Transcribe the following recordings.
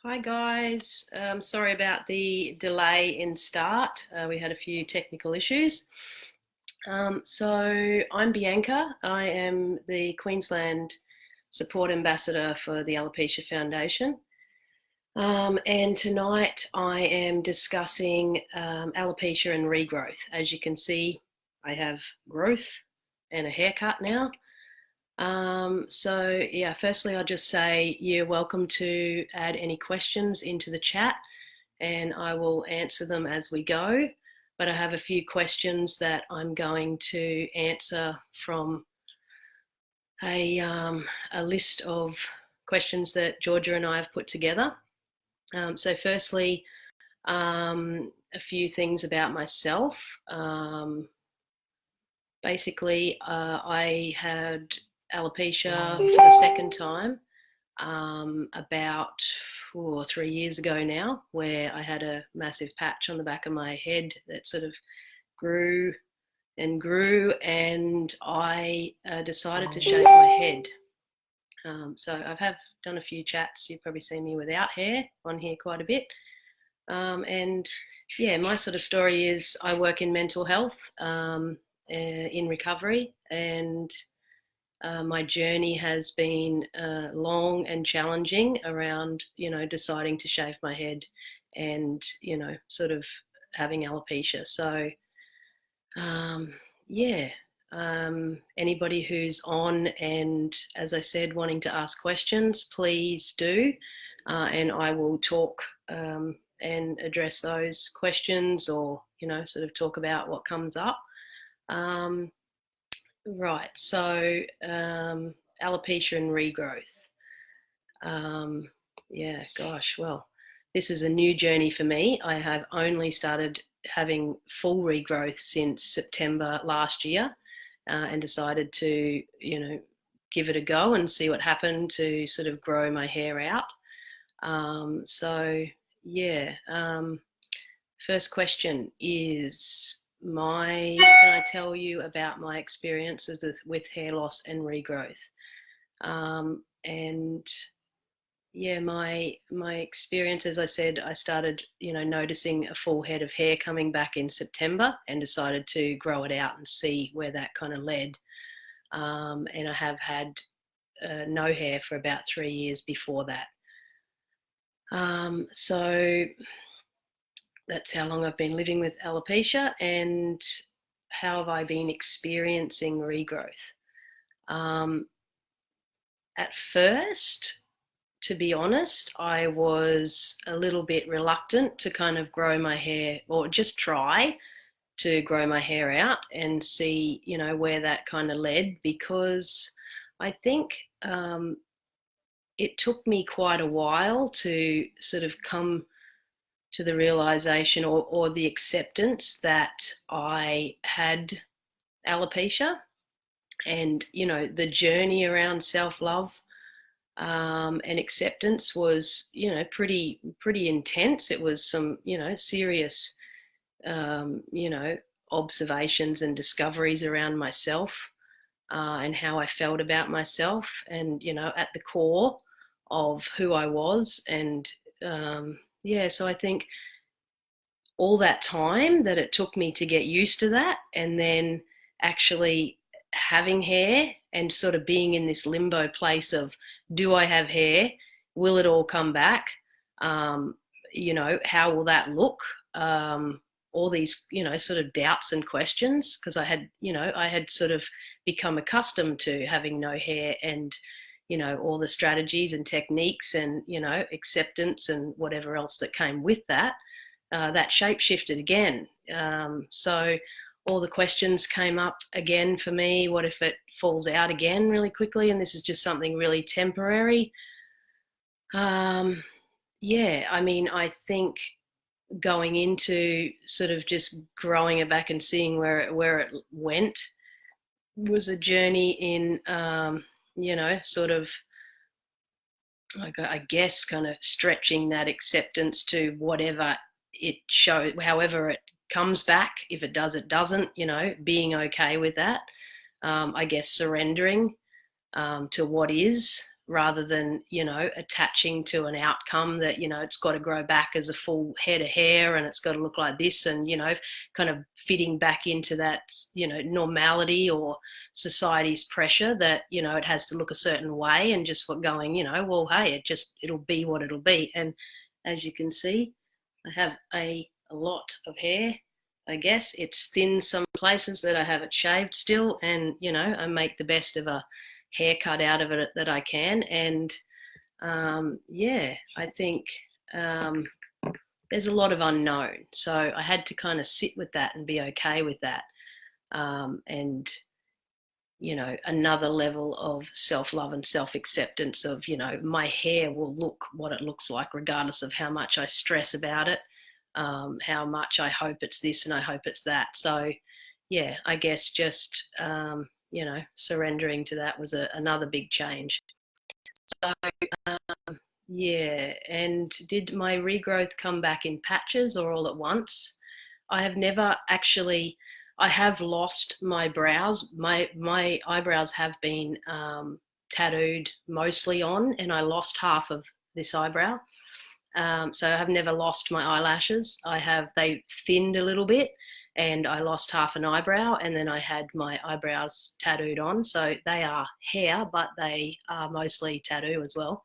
Hi guys, sorry about the delay in start. We had a few technical issues. So I'm Bianca. I am the Queensland Support Ambassador for the Alopecia Foundation. And tonight I am discussing alopecia and regrowth. As you can see, I have growth and a haircut now. Firstly, I'll just say you're welcome to add any questions into the chat and I will answer them as we go. But I have a few questions that I'm going to answer from a list of questions that Georgia and I have put together. Firstly, a few things about myself. I had alopecia for the second time about 3 years ago now, where I had a massive patch on the back of my head that sort of grew and grew, and I decided to shave my head. So I have done a few chats. You've probably seen me without hair on here quite a bit. My sort of story is I work in mental health in recovery, and my journey has been long and challenging around, deciding to shave my head and, sort of having alopecia. So, anybody who's on and, as I said, wanting to ask questions, please do. And I will talk and address those questions or, sort of talk about what comes up. Right, so alopecia and regrowth. This is a new journey for me. I have only started having full regrowth since September last year and decided to, give it a go and see what happened to sort of grow my hair out. First question is, can I tell you about my experiences with hair loss and regrowth? My experience, as I said, I started, noticing a full head of hair coming back in September and decided to grow it out and see where that kind of led. And I have had no hair for about 3 years before that. So that's how long I've been living with alopecia. And how have I been experiencing regrowth? At first, to be honest, I was a little bit reluctant to kind of grow my hair, or just try to grow my hair out and see, where that kind of led, because I think it took me quite a while to sort of come to the realization or the acceptance that I had alopecia. And, the journey around self-love and acceptance was, pretty intense. It was some, serious, observations and discoveries around myself and how I felt about myself, and, at the core of who I was. And so I think all that time that it took me to get used to that, and then actually having hair and sort of being in this limbo place of, do I have hair? Will it all come back? How will that look? All these, sort of doubts and questions, because I had sort of become accustomed to having no hair, and, all the strategies and techniques and, acceptance and whatever else that came with that, that shape shifted again. So all the questions came up again for me. What if it falls out again really quickly and this is just something really temporary? I think going into sort of just growing it back and seeing where it went was a journey in, sort of, I guess, kind of stretching that acceptance to whatever it shows, however it comes back. If it does, it doesn't, being okay with that. I guess surrendering to what is, rather than, attaching to an outcome that, it's got to grow back as a full head of hair and it's got to look like this, and, kind of fitting back into that, normality or society's pressure that, it has to look a certain way, and just going, well, hey, it'll be what it'll be. And as you can see, I have a lot of hair. I guess it's thin some places that I have it shaved still, and I make the best of a haircut out of it that I can. And I think there's a lot of unknown, so I had to kind of sit with that and be okay with that. And another level of self-love and self-acceptance of, my hair will look what it looks like regardless of how much I stress about it, how much I hope it's this and I hope it's that. So I guess just surrendering to that was another big change. So and did my regrowth come back in patches or all at once? I have never actually. I have lost my brows. My eyebrows have been tattooed mostly on, and I lost half of this eyebrow. So I have never lost my eyelashes. They thinned a little bit, and I lost half an eyebrow, and then I had my eyebrows tattooed on. So they are hair, but they are mostly tattoo as well.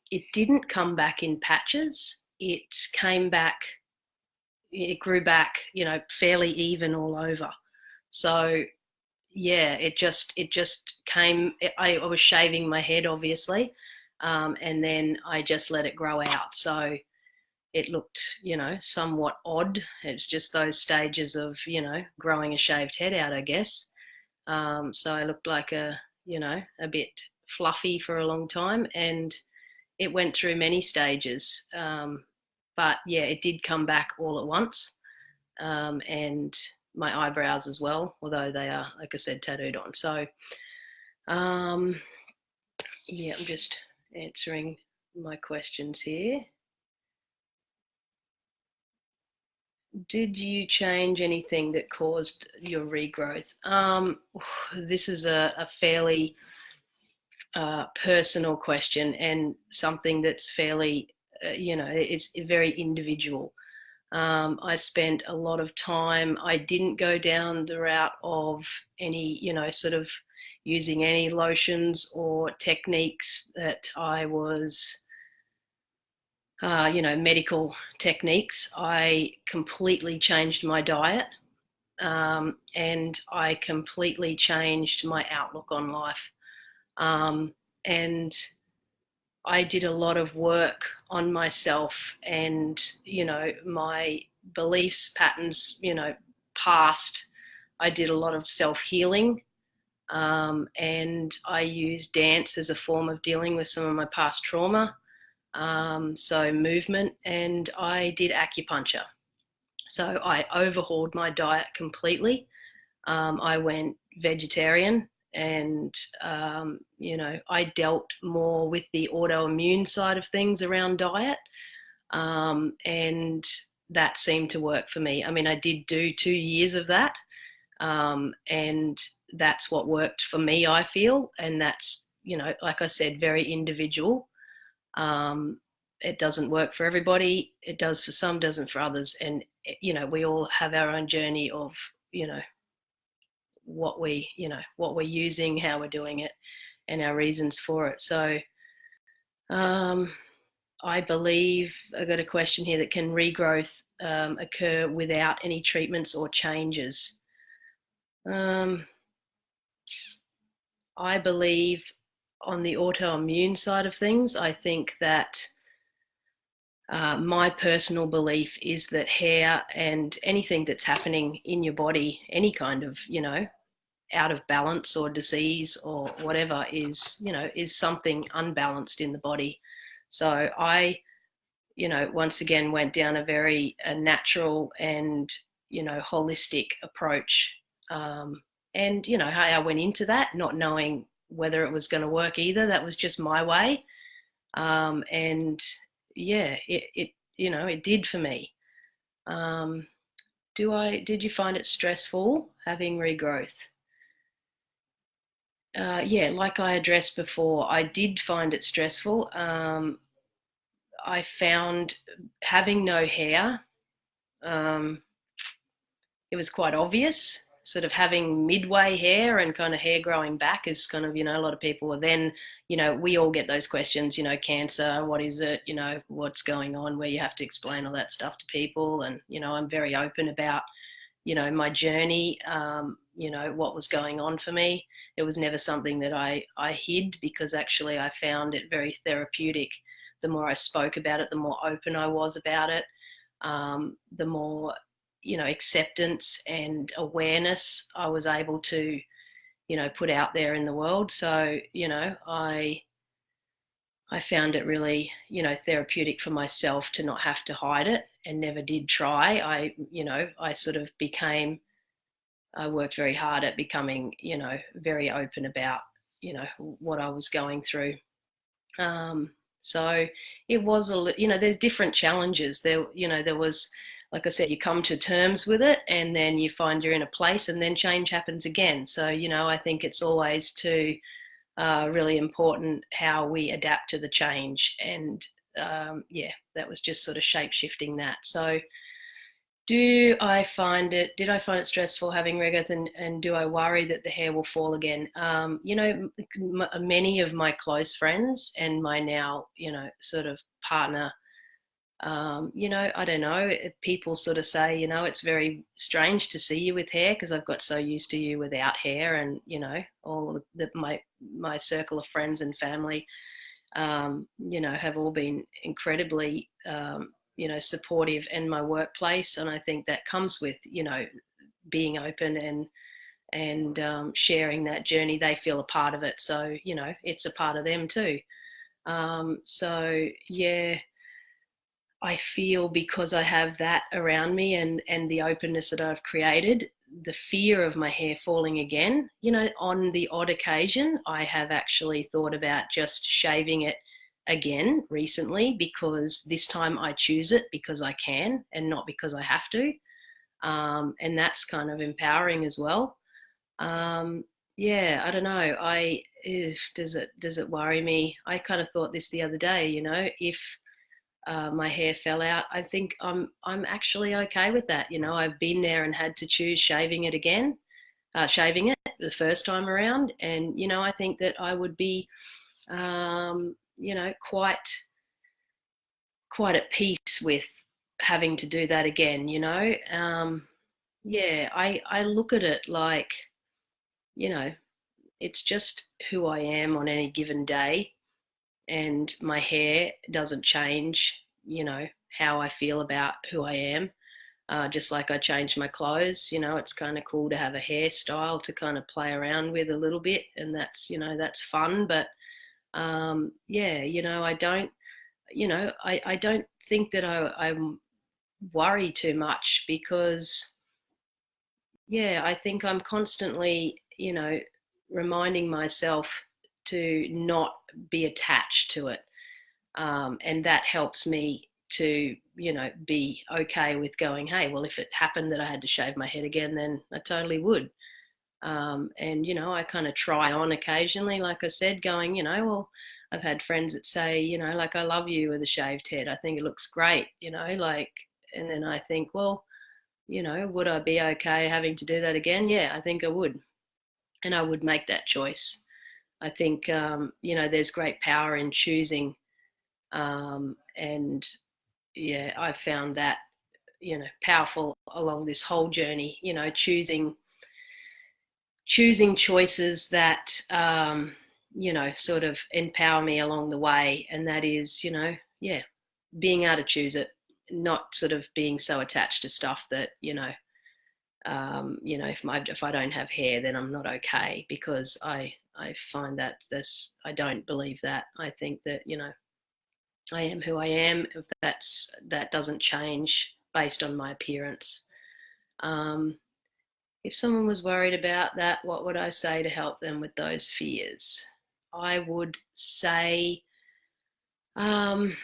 It didn't come back in patches. It grew back, fairly even all over. So it just came. I was shaving my head, obviously, and then I just let it grow out. So it looked, somewhat odd. It's just those stages of, growing a shaved head out, I guess. So I looked like a bit fluffy for a long time, and it went through many stages. But it did come back all at once. And my eyebrows as well, although they are, like I said, tattooed on. So, I'm just answering my questions here. Did you change anything that caused your regrowth? This is a fairly personal question, and something that's fairly, it's very individual. I spent a lot of time. I didn't go down the route of any, sort of using any lotions or techniques that I was, medical techniques. I completely changed my diet, and I completely changed my outlook on life. And I did a lot of work on myself and, my beliefs, patterns, past. I did a lot of self-healing, and I used dance as a form of dealing with some of my past trauma. So movement, and I did acupuncture. So I overhauled my diet completely. I went vegetarian, and I dealt more with the autoimmune side of things around diet, and that seemed to work for me. I mean, I did do 2 years of that, and that's what worked for me, I feel, and that's, like I said, very individual. It doesn't work for everybody. It does for some, doesn't for others, and we all have our own journey of what we're using, how we're doing it, and our reasons for it. So I believe I got a question here that can regrowth occur without any treatments or changes. I believe on the autoimmune side of things, I think that my personal belief is that hair and anything that's happening in your body, any kind of, out of balance or disease or whatever is something unbalanced in the body. So I, once again went down a very natural and, holistic approach. And, I went into that not knowing whether it was going to work either. That was just my way. And it did for me. Did you find it stressful having regrowth? yeah, like I addressed before, I did find it stressful. I found having no hair, um, it was quite obvious. Sort of having midway hair and kind of hair growing back is kind of, a lot of people are then, we all get those questions, cancer, what is it, what's going on, where you have to explain all that stuff to people. And, I'm very open about, my journey, what was going on for me. It was never something that I hid, because actually I found it very therapeutic. The more I spoke about it, the more open I was about it, the more, acceptance and awareness I was able to, put out there in the world. So, I found it really, therapeutic for myself to not have to hide it, and never did try. I sort of I worked very hard at becoming, very open about, what I was going through. So it was there's different challenges there. There was, like I said, you come to terms with it, and then you find you're in a place, and then change happens again. So, I think it's always really important how we adapt to the change. And yeah, that was just sort of shape shifting that. So did I find it stressful having regrowth, and do I worry that the hair will fall again? Many of my close friends and my now, sort of partner, I don't know, people sort of say, it's very strange to see you with hair, because I've got so used to you without hair. And, all my circle of friends and family, have all been incredibly, supportive in my workplace. And I think that comes with, being open and sharing that journey. They feel a part of it. So, it's a part of them too. So yeah, I feel, because I have that around me, and the openness that I've created, the fear of my hair falling again, on the odd occasion, I have actually thought about just shaving it again recently, because this time I choose it because I can, and not because I have to. And that's kind of empowering as well. Yeah, I don't know. Does it worry me? I kind of thought this the other day. If my hair fell out, I think I'm actually okay with that. I've been there and had to choose shaving it again, shaving it the first time around, and I think that I would be, quite at peace with having to do that again. Yeah, I look at it like, you know, it's just who I am on any given day, and my hair doesn't change, how I feel about who I am. Just like I change my clothes, it's kind of cool to have a hairstyle to kind of play around with a little bit, and that's fun. But yeah, I don't, I don't think that I worry too much, because yeah, I think I'm constantly, reminding myself to not be attached to it. And that helps me to, be okay with going, hey, well, if it happened that I had to shave my head again, then I totally would. And, I kind of try on occasionally, like I said, going, well, I've had friends that say, like, I love you with a shaved head. I think it looks great, like, and then I think, well, would I be okay having to do that again? Yeah, I think I would. And I would make that choice. I think, there's great power in choosing. And yeah, I've found that, powerful along this whole journey, choosing choices that, sort of empower me along the way. And that is, yeah, being able to choose it, not sort of being so attached to stuff that, if I don't have hair, then I'm not okay, because I find that I don't believe that. I think that, I am who I am. If that doesn't change based on my appearance. If someone was worried about that, what would I say to help them with those fears? I would say, um,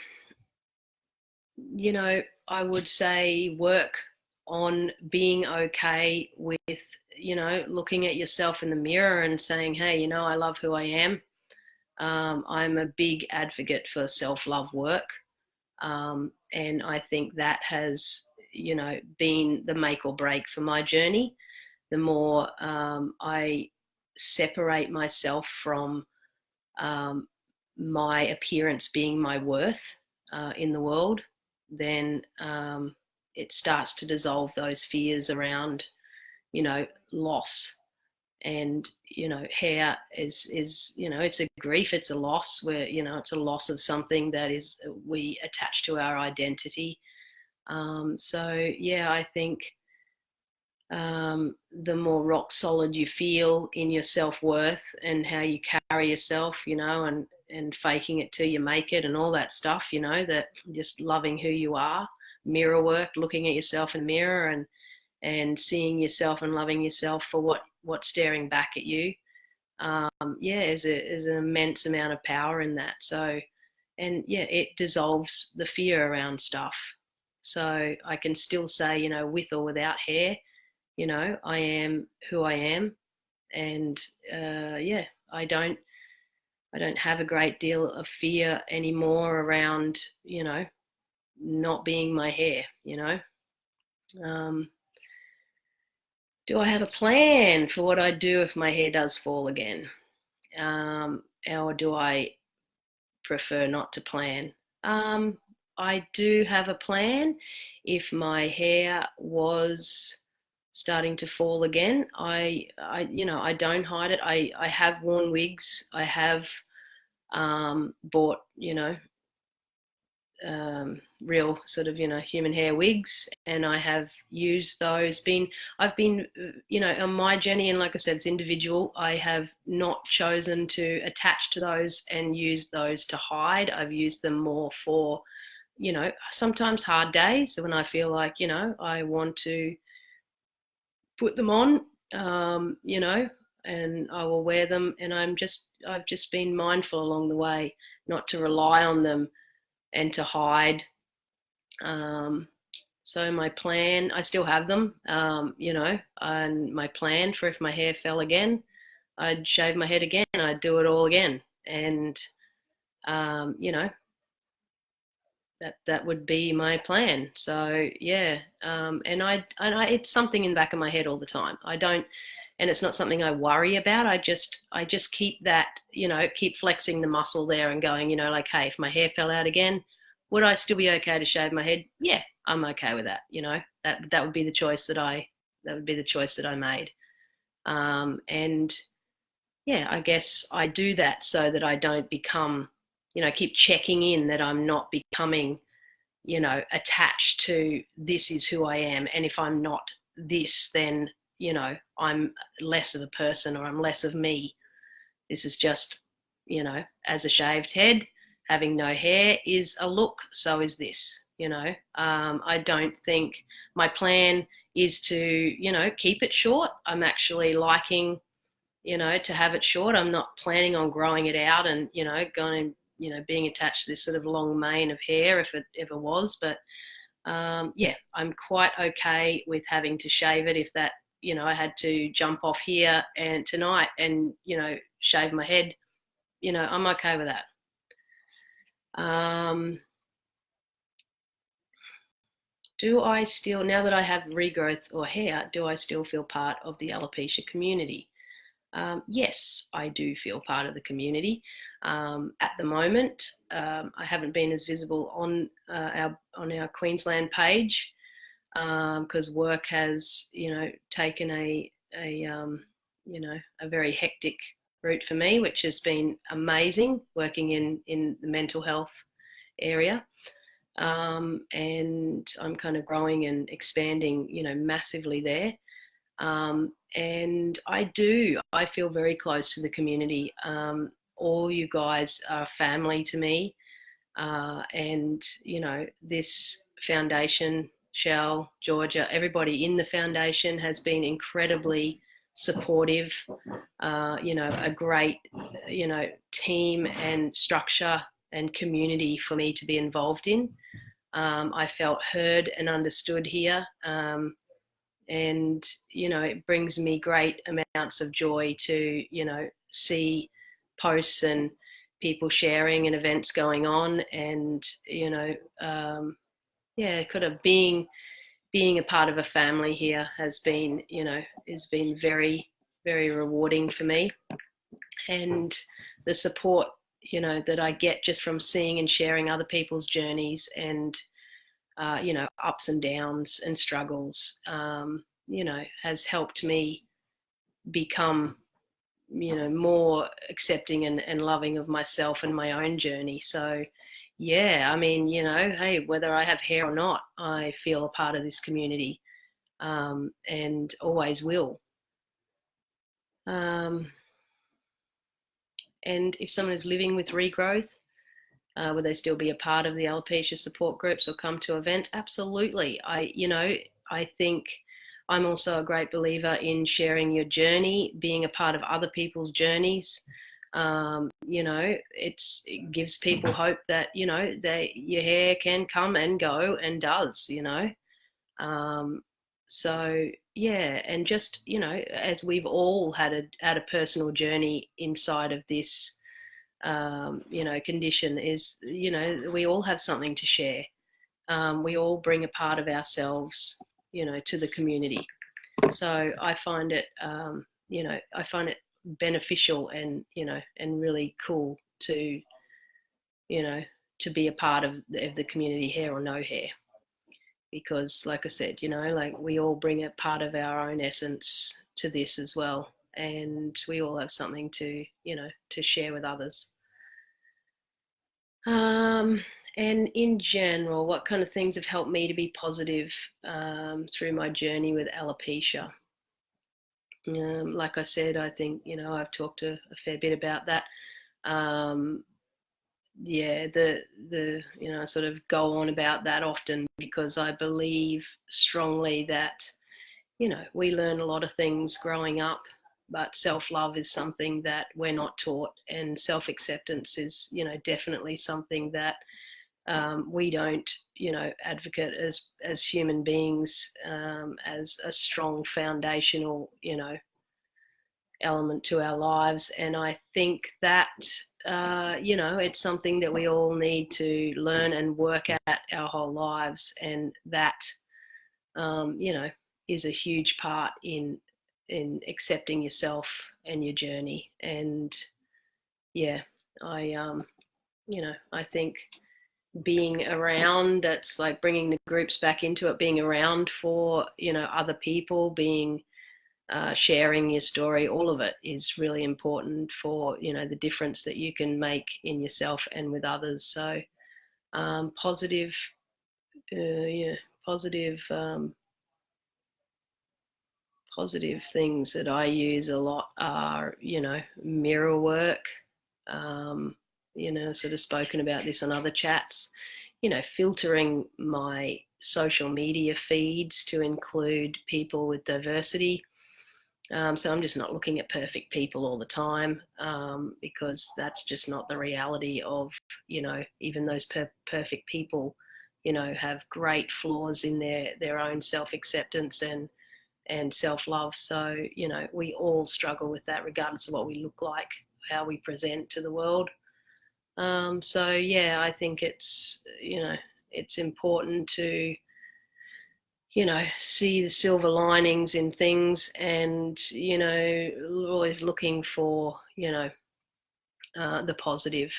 I would say work on being okay with, looking at yourself in the mirror and saying, hey, I love who I am. I'm a big advocate for self-love work. And I think that has, been the make or break for my journey. The more I separate myself from my appearance being my worth in the world, then it starts to dissolve those fears around, loss. And hair is it's a grief, it's a loss, where it's a loss of something that is we attach to our identity. So yeah, I think the more rock solid you feel in your self-worth and how you carry yourself, and faking it till you make it and all that stuff, that just loving who you are, mirror work, looking at yourself in the mirror and seeing yourself and loving yourself for what's staring back at you. Is an immense amount of power in that. So, and yeah, it dissolves the fear around stuff. So I can still say, with or without hair, I am who I am. And I don't have a great deal of fear anymore around, not being my hair, Do I have a plan for what I do if my hair does fall again? Or do I prefer not to plan? I do have a plan. If my hair was starting to fall again, I don't hide it. I have worn wigs. I have bought, real sort of, human hair wigs, and I have used those. I've been, on my journey, and like I said, it's individual. I have not chosen to attach to those and use those to hide. I've used them more for, sometimes hard days when I feel like, I want to put them on, and I will wear them. And I've just been mindful along the way not to rely on them and to hide. So my plan, I still have them, and my plan for if my hair fell again, I'd shave my head again, I'd do it all again. And, that would be my plan. So yeah, and it's something in the back of my head all the time. And it's not something I worry about. I just keep that, keep flexing the muscle there and going, like, hey, if my hair fell out again, would I still be okay to shave my head? Yeah, I'm okay with that. That would be the choice that I made. And yeah, I guess I do that so that I don't become, keep checking in that I'm not becoming, attached to this is who I am. And if I'm not this, then, I'm less of a person, or I'm less of me. This is just, as a shaved head, having no hair is a look. So is this, I don't think my plan is to, keep it short. I'm actually liking, to have it short. I'm not planning on growing it out and, going, being attached to this sort of long mane of hair if it ever was. But yeah, I'm quite okay with having to shave it if that, I had to jump off here and tonight and, shave my head, I'm okay with that. Do I still, now that I have regrowth or hair, do I still feel part of the alopecia community? Yes, I do feel part of the community. At the moment, I haven't been as visible on our Queensland page because work has, taken a very hectic route for me, which has been amazing working in the mental health area. And I'm kind of growing and expanding, massively there. And I feel very close to the community. All you guys are family to me. And, this foundation, Shell, Georgia, everybody in the foundation has been incredibly supportive, a great, team and structure and community for me to be involved in. I felt heard and understood here. And, it brings me great amounts of joy to, see posts and people sharing and events going on, and, kind of being a part of a family here has been very, very rewarding for me. And the support, that I get just from seeing and sharing other people's journeys and, ups and downs and struggles, has helped me become, more accepting and loving of myself and my own journey. So, yeah, I mean, hey, whether I have hair or not, I feel a part of this community, and always will. And if someone is living with regrowth, will they still be a part of the alopecia support groups or come to events? Absolutely. I think I'm also a great believer in sharing your journey, being a part of other people's journeys. It gives people hope that, your hair can come and go, and does, So yeah, and just, as we've all had a personal journey inside of this, condition, is, we all have something to share. We all bring a part of ourselves, to the community. So I find it, beneficial and, and really cool to, to be a part of the community, hair or no hair. Because like I said, like we all bring a part of our own essence to this as well. And we all have something to, to share with others. And in general, what kind of things have helped me to be positive through my journey with alopecia? Like I said, I think, I've talked a fair bit about that. Yeah, I sort of go on about that often because I believe strongly that, we learn a lot of things growing up, but self-love is something that we're not taught, and self-acceptance is, definitely something that we don't, advocate as human beings, as a strong foundational, element to our lives. And I think that, it's something that we all need to learn and work at our whole lives. And that, is a huge part in accepting yourself and your journey. And yeah, I, I think being around, that's like bringing the groups back into it, being around for, other people, being, sharing your story, all of it is really important for, the difference that you can make in yourself and with others. So positive, positive, positive things that I use a lot are, mirror work, sort of spoken about this on other chats, filtering my social media feeds to include people with diversity. So I'm just not looking at perfect people all the time, because that's just not the reality of, even those perfect people, have great flaws in their own self-acceptance and self-love. So, we all struggle with that regardless of what we look like, how we present to the world. So yeah, I think it's, it's important to, see the silver linings in things, and, always looking for, the positive.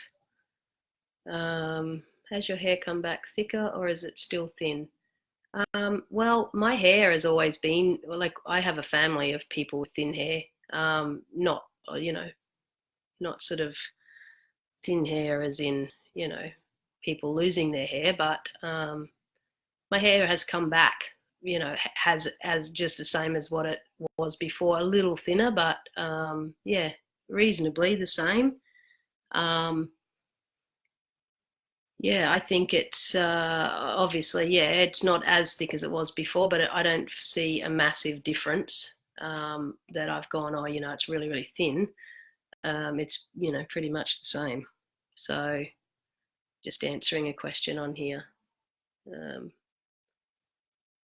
Has your hair come back thicker, or is it still thin? Well, my hair has always been, like, I have a family of people with thin hair, not, not sort of thin hair as in, people losing their hair, but my hair has come back, has as just the same as what it was before, a little thinner, but yeah, reasonably the same. Yeah, I think it's obviously, yeah, it's not as thick as it was before, but I don't see a massive difference, that I've gone, oh, it's really, really thin. It's, pretty much the same. So just answering a question on here.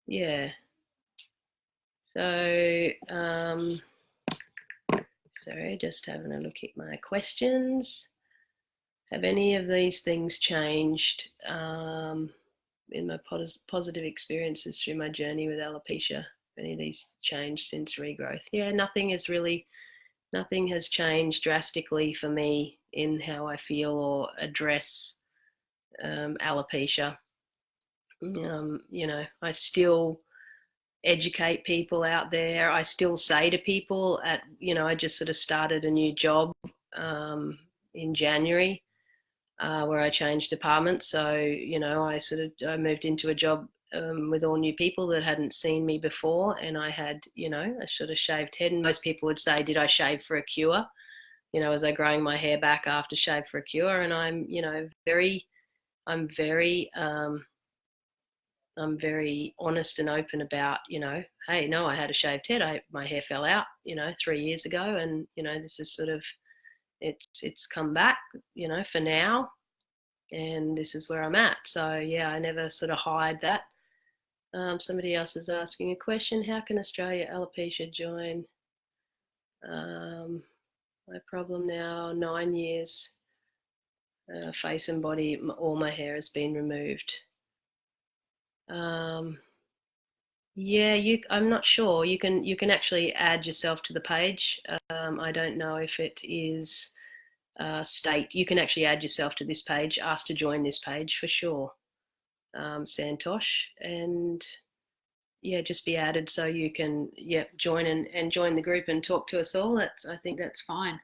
Yeah. So, sorry, just having a look at my questions. Have any of these things changed in my positive experiences through my journey with alopecia? Any of these changed since regrowth? Yeah, nothing has changed drastically for me in how I feel or address alopecia. I still educate people out there. I still say to people I just sort of started a new job in January where I changed departments. So, I moved into a job with all new people that hadn't seen me before. And I had, a sort of shaved head. And most people would say, did I shave for a cure? Was I growing my hair back after shave for a cure? And I'm very honest and open about, hey, no, I had a shaved head. My hair fell out, 3 years ago. And, this is sort of, it's come back, for now. And this is where I'm at. So, yeah, I never sort of hide that. Somebody else is asking a question. How can Australia Alopecia join? My problem now, 9 years, face and body, all my hair has been removed. Yeah, I'm not sure. You can actually add yourself to the page. I don't know if it is state. You can actually add yourself to this page. Ask to join this page for sure, Santosh, and yeah, just be added so you can join and join the group and talk to us all. I think that's fine.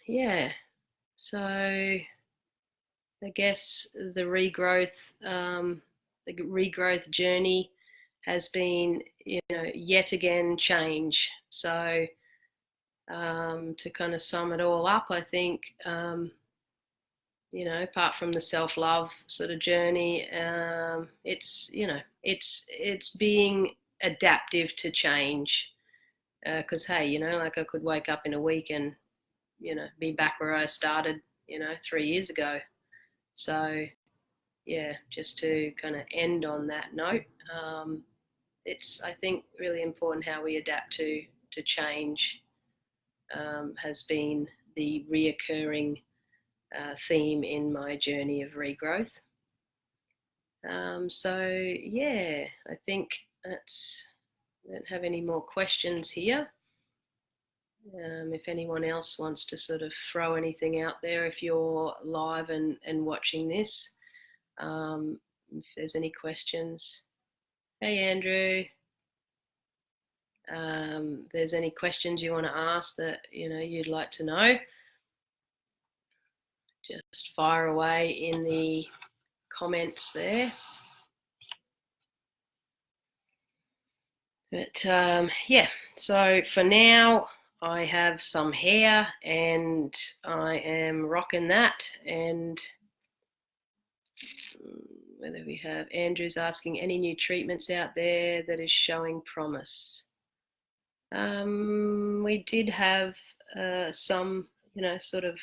Yeah, so I guess the regrowth journey has been, yet again change. So to kind of sum it all up, I think, apart from the self-love sort of journey, it's being adaptive to change. Because hey, like I could wake up in a week and be back where I started, 3 years ago. So yeah, just to kind of end on that note, it's, I think, really important how we adapt to change. Has been the reoccurring theme in my journey of regrowth. So yeah, I think I don't have any more questions here. If anyone else wants to sort of throw anything out there, if you're live and watching this, if there's any questions. Hey, Andrew. If there's any questions you want to ask that, you'd like to know, just fire away in the comments there. But yeah, so for now, I have some hair and I am rocking that. And whether we have, Andrew's asking, any new treatments out there that is showing promise? We did have some, sort of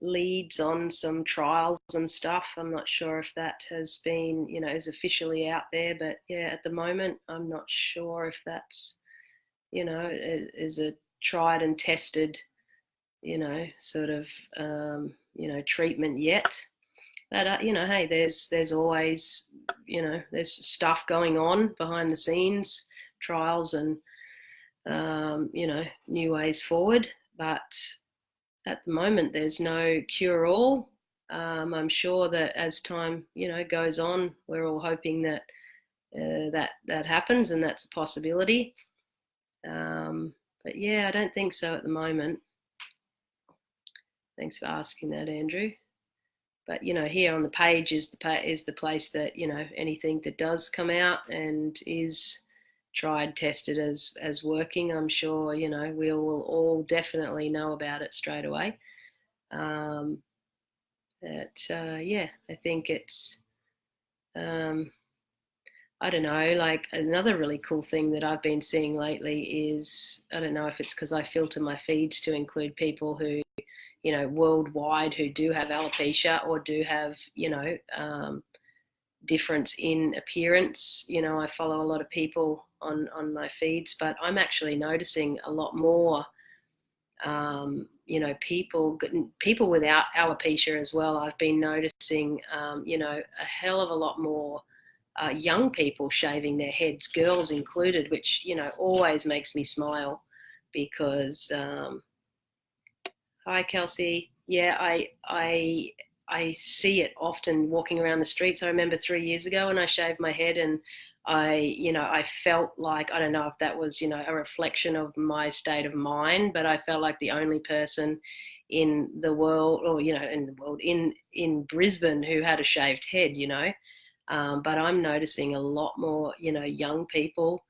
leads on some trials and stuff. I'm not sure if that has been, is officially out there, but yeah, at the moment, I'm not sure if that's, is a tried and tested, sort of, treatment yet. But, hey, there's always, there's stuff going on behind the scenes, trials and, new ways forward. But at the moment, there's no cure-all. I'm sure that as time, goes on, we're all hoping that that happens, and that's a possibility. But yeah, I don't think so at the moment. Thanks for asking that, Andrew. But here on the page is the place that anything that does come out and is tried, tested as working, I'm sure we will all definitely know about it straight away. But yeah, I think it's I don't know, like another really cool thing that I've been seeing lately is, I don't know if it's because I filter my feeds to include people who worldwide who do have alopecia or do have, difference in appearance. I follow a lot of people on my feeds, but I'm actually noticing a lot more, people without alopecia as well. I've been noticing, a hell of a lot more young people shaving their heads, girls included, which, always makes me smile because, hi, Kelsey. Yeah, I see it often walking around the streets. I remember 3 years ago when I shaved my head, and I felt like, I don't know if that was, a reflection of my state of mind, but I felt like the only person in the world, or, in Brisbane who had a shaved head. But I'm noticing a lot more, young people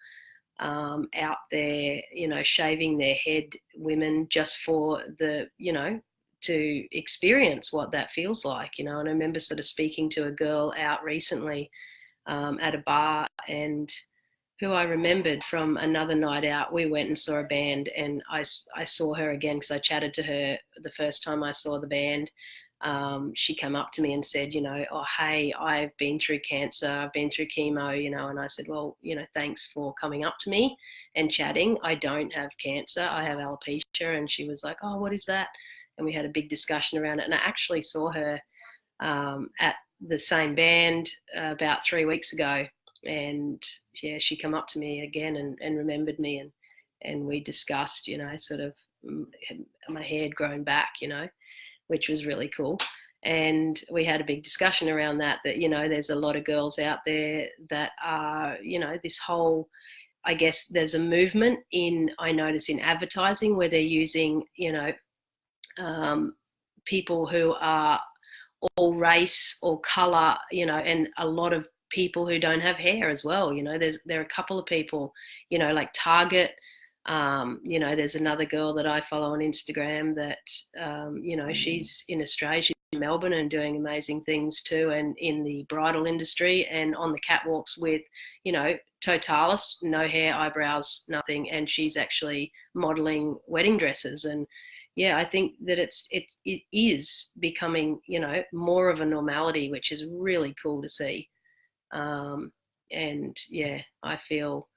out there, shaving their head, women, just for the, to experience what that feels like. And I remember sort of speaking to a girl out recently at a bar, and who I remembered from another night out. We went and saw a band, and I saw her again because I chatted to her the first time I saw the band. She came up to me and said, oh, hey, I've been through cancer, I've been through chemo, and I said, well, thanks for coming up to me and chatting. I don't have cancer, I have alopecia. And she was like, oh, what is that? And we had a big discussion around it. And I actually saw her at the same band about 3 weeks ago. And yeah, she came up to me again and remembered me. And we discussed, sort of my hair had grown back, which was really cool. And we had a big discussion around that, there's a lot of girls out there that are, this whole, I guess there's a movement I notice in advertising where they're using, people who are all race or color, and a lot of people who don't have hair as well. There are a couple of people, like Target. There's another girl that I follow on Instagram that, she's in Australia, she's in Melbourne and doing amazing things too, and in the bridal industry and on the catwalks with, totalis, no hair, eyebrows, nothing, and she's actually modeling wedding dresses. And yeah, I think that it is becoming, more of a normality, which is really cool to see. And yeah, I feel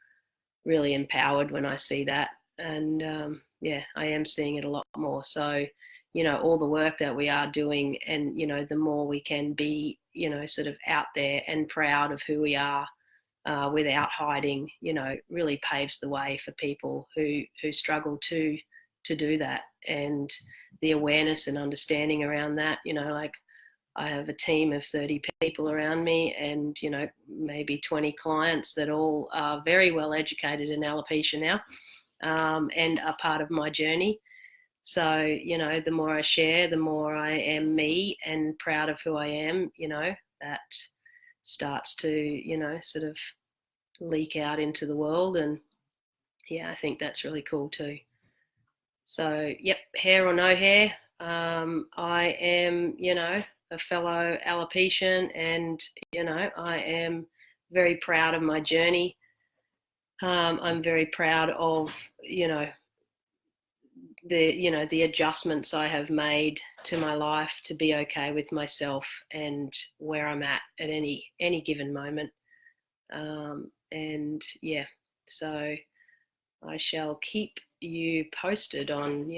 really empowered when I see that. And I am seeing it a lot more. So, all the work that we are doing, and, the more we can be, sort of out there and proud of who we are without hiding, really paves the way for people who struggle to do that. And the awareness and understanding around that, like I have a team of 30 people around me, and, maybe 20 clients that all are very well educated in alopecia now, and are part of my journey. So, the more I share, the more I am me and proud of who I am, that starts to, sort of leak out into the world. And yeah, I think that's really cool too. So, yep, hair or no hair, I am, a fellow alopecian, and, I am very proud of my journey. I'm very proud of, the adjustments I have made to my life to be okay with myself and where I'm at any given moment. And yeah, so I shall keep you posted on,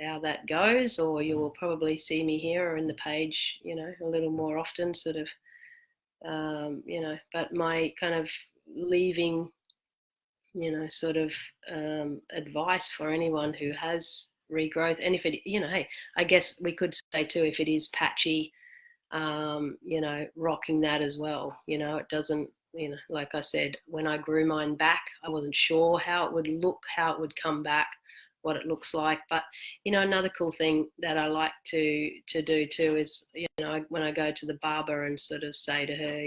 how that goes, or you will probably see me here or in the page, a little more often, sort of, but my kind of leaving, sort of advice for anyone who has regrowth. And if it, hey, I guess we could say too, if it is patchy, rocking that as well. It doesn't, like I said, when I grew mine back, I wasn't sure how it would look, how it would come back, what it looks like. But, another cool thing that I like to do too is, when I go to the barber and sort of say to her,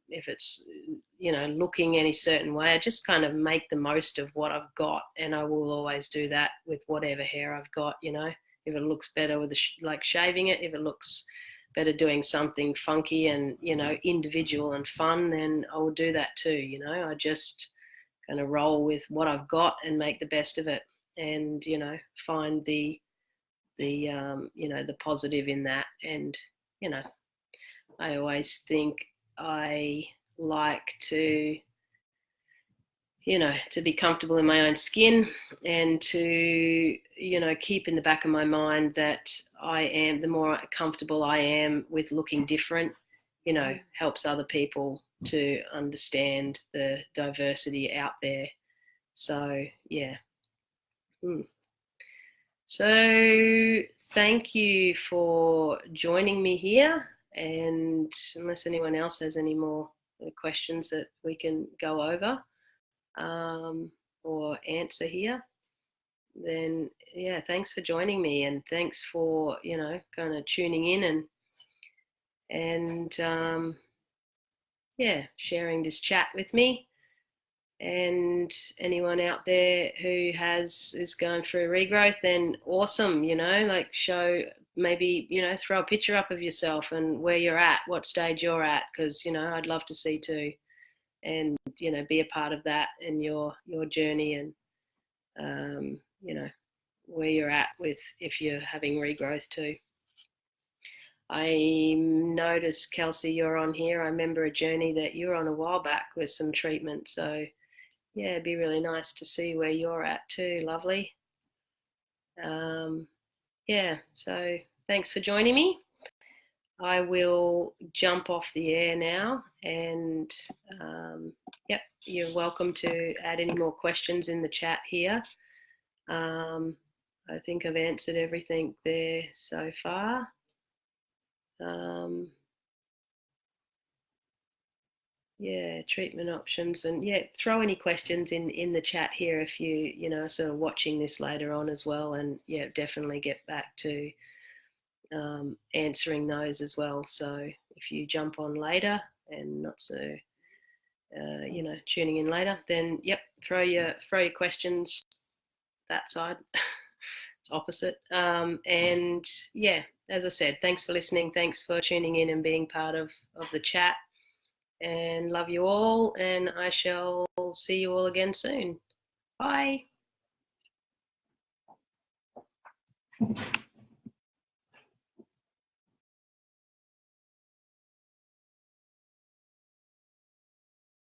if it's, looking any certain way, I just kind of make the most of what I've got. And I will always do that with whatever hair I've got, if it looks better with like shaving it, if it looks better doing something funky and, individual and fun, then I will do that too. I just kind of roll with what I've got and make the best of it, and, find the the positive in that. And I always think I like to be comfortable in my own skin, and to keep in the back of my mind that the more comfortable I am with looking different, helps other people to understand the diversity out there. So yeah. So thank you for joining me here, and unless anyone else has any more questions that we can go over or answer here, then yeah, thanks for joining me, and thanks for kind of tuning in and sharing this chat with me. And anyone out there who is going through regrowth, then awesome, show, maybe, throw a picture up of yourself and where you're at, what stage you're at, because, I'd love to see too, and, be a part of that in your journey, and, where you're at with, if you're having regrowth too. I noticed, Kelsey, you're on here. I remember a journey that you were on a while back with some treatment, so yeah, it'd be really nice to see where you're at too. Lovely. So thanks for joining me. I will jump off the air now, and you're welcome to add any more questions in the chat here. I think I've answered everything there so far. Treatment options, and throw any questions in the chat here if you sort of watching this later on as well, and definitely get back to answering those as well. So if you jump on later and not so tuning in later, then throw your questions that side. It's opposite. And as I said, thanks for listening, thanks for tuning in and being part of the chat. And love you all, and I shall see you all again soon. Bye.